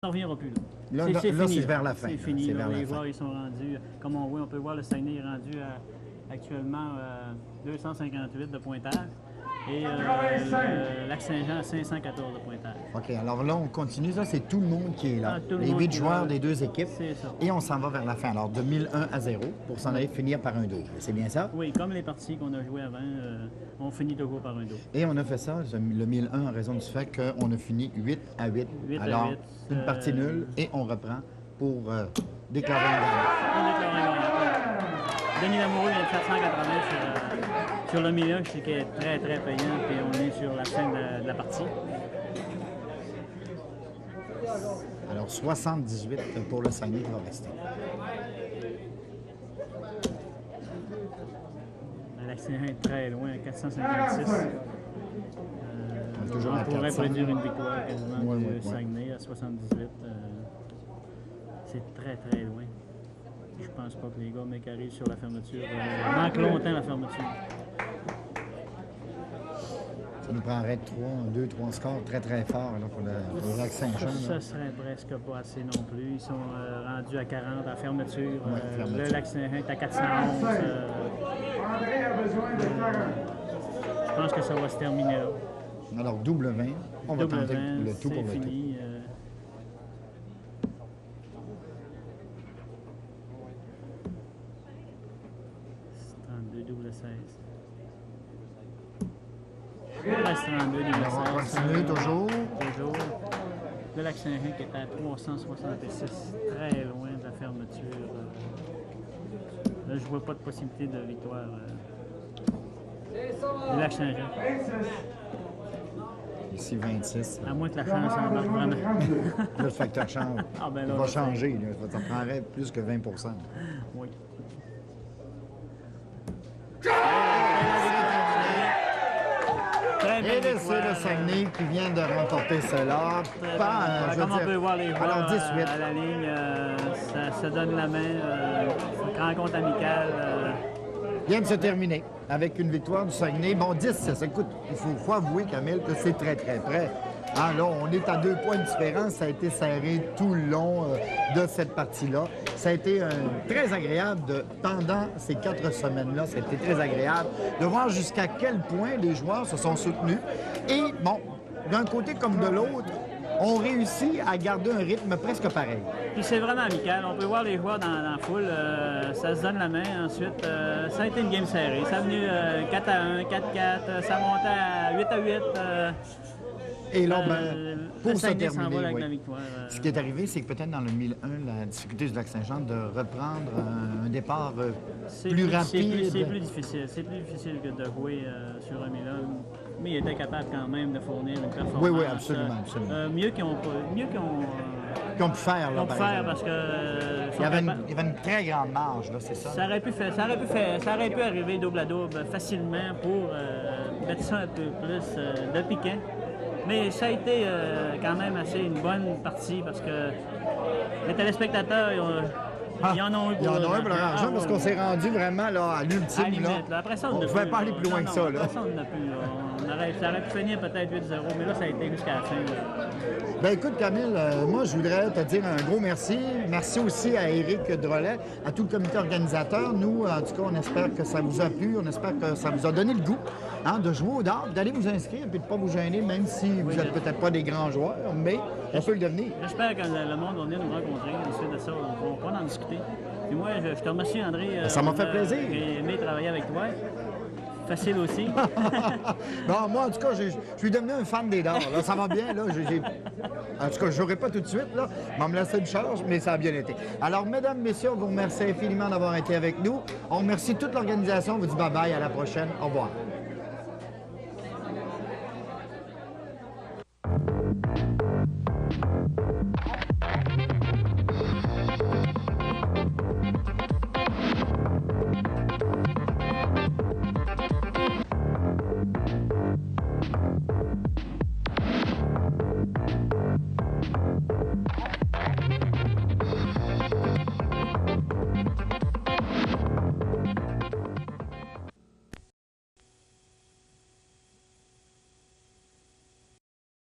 On ne reviendra plus. Là, C'est fini. c'est vers la fin. C'est fini. Vers Les la joueurs fin. ils sont rendus, comme on voit, on peut voir le Saguenay est rendu actuellement 258 de pointage et Lac-Saint-Jean à 514 de pointage. OK, alors là, on continue. Ça, c'est tout le monde qui est là. Ah, tout le les monde 8 qui est joueurs là. des deux équipes. C'est ça. Et on s'en va vers la fin. Alors, de 1001 à 0 pour s'en aller finir par un double. C'est bien ça? Oui, comme les parties qu'on a jouées avant, on finit toujours par un dos. Et on a fait ça, le 1001, en raison du fait qu'on a fini 8 à 8. 8 à Alors, 8, une partie nulle et on reprend pour déclarer un gagnant. On déclare un gagnant. Denis Lamoureux vient de faire 180 sur le milieu, ce qui est très, très payant, puis on est sur la fin de la partie. Alors, 78 pour le Saguenay qui va rester. Lac-Saint-Jean est très loin, 456. Toujours à On pourrait 400. produire une victoire quasiment Oui, du oui, oui. Saguenay à 78. C'est très, très loin. Je pense pas que les gars, mec, arrivent sur la fermeture. Manque longtemps la fermeture. Ça nous prendrait 2-3 scores très, très forts là, pour le Lac-Saint-Jean. Ça là. serait presque pas assez non plus. Ils sont rendus à 40 à fermeture. Ouais, fermeture. Le Lac-Saint-Jean est à 411. Je pense que ça va se terminer là. Alors, double 20. On va Double tenter 20, le tout pour c'est le tout. fini. 32, double 16. Il reste 32, double 16. Alors, on continue toujours. Toujours. Le Lac-Saint-Jean qui est à 366, très loin de la fermeture. Là, je vois pas de possibilité de victoire du Lac-Saint-Jean. Ici, 26. À moins que la chance en marche vraiment. Là, le facteur change. Ah, ben là, Il va je changer. Là. Ça prendrait plus que 20 Oui. Très belle Et c'est victoire, le Saguenay qui vient de remporter cela. très Pas, belle victoire. Comme on peut voir les joueurs alors, 18. à la ligne, ça se donne la main. Rencontre amicale. Vient de se terminer avec une victoire du Saguenay. Bon, 10-6. Écoute, il faut avouer, Camille, que c'est très, très près. Ah, là, on est à 2 points de différence. Ça a été serré tout le long de cette partie-là. Ça a été très agréable pendant ces 4 semaines-là. Ça a été très agréable de voir jusqu'à quel point les joueurs se sont soutenus. Et, bon, d'un côté comme de l'autre, on réussit à garder un rythme presque pareil. Puis c'est vraiment amical. On peut voir les joueurs dans la foule. Ça se donne la main. Ensuite, ça a été une game serrée. Ça a venu 4 à 1, 4-4. Ça montait à 8 à 8. Et là, le pour se Saguenay s'en va terminer, avec oui. la victoire. Ce qui est arrivé, c'est que peut-être dans le 1001, la difficulté du Lac-Saint-Jean de reprendre un départ plus rapide. C'est plus difficile. C'est plus difficile que de jouer sur un Milan. Mais il était capable quand même de fournir une performance. Oui, oui, absolument, absolument. Mieux qu'ils ont Qu'on peut faire, là, par exemple. parce que Il y avait une très grande marge, là, c'est ça? ça aurait pu arriver double à double facilement pour mettre ça un peu plus de piquant. Mais ça a été quand même assez une bonne partie parce que les téléspectateurs, ils en ont eu pour Il y en a un pour leur argent Ah, parce oui. qu'on s'est rendu vraiment là, à À la l'ultime. limite, Là. là. Après ça, On ne n'a pouvait plus, pas aller plus loin que ça. Là. Après ça, on n'a plus. Ça aurait pu finir peut-être 8-0, mais là, ça a été jusqu'à la fin. Là. Ben écoute, Camille, moi, je voudrais te dire un gros merci. Merci aussi à Éric Drolet, à tout le comité organisateur. Nous, en tout cas, on espère que ça vous a plu. On espère que ça vous a donné le goût de jouer au dard, d'aller vous inscrire et de ne pas vous gêner, même si vous n'êtes peut-être pas des grands joueurs, mais on peut le devenir. J'espère que le monde va venir nous rencontrer. Ensuite de ça, on va en discuter. Puis moi, je te remercie, André. Ça m'a fait plaisir. J'ai aimé travailler avec toi. Facile aussi. Bon, moi, en tout cas, je suis devenu un fan des dards. Là. Ça va bien. Là. En tout cas, je n'aurai pas tout de suite. Là. On va me laisser une charge, mais ça a bien été. Alors, mesdames, messieurs, on vous remercie infiniment d'avoir été avec nous. On remercie toute l'organisation. On vous dit bye-bye. À la prochaine. Au revoir.